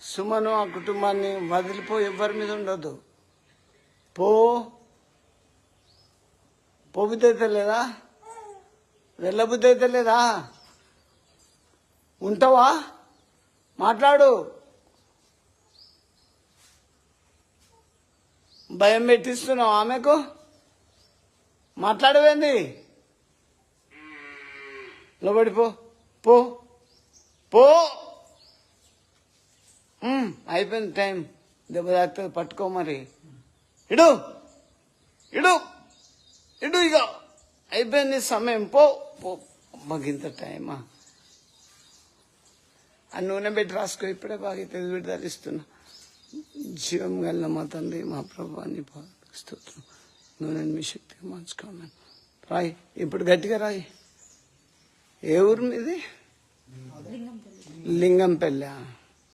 సుమను ఆ కుటుంబాన్ని వదిలిపో, ఎవ్వరి మీద ఉండొద్దు. పోబుద్ధి అయితే లేదా? వెళ్ళబుద్ధి అయితే లేదా? ఉంటావా? మాట్లాడు. భయం పెట్టిస్తున్నావు ఆమెకు. మాట్లాడవేంది? లోబడిపో. పో పో. అయిపోయింది టైం. దెబ్బ తాకుతుంది, పట్టుకో. మరి ఇడు ఇడు ఇడు. ఇక అయిపోయింది సమయం. పో పో. మగింత టైమా? ఆ నూనె పెట్టి రాసుకో. ఇప్పుడే బాగా విడుదల ఇస్తున్నా. జీవం గల మా తండ్రి, మా ప్రభాని స్తోత్రం. నూనెని మీ శక్తిగా మార్చుకోమని రాయి. ఇప్పుడు గట్టిగా రాయి. ఏ ఊరు మీది? లింగంపల్లి.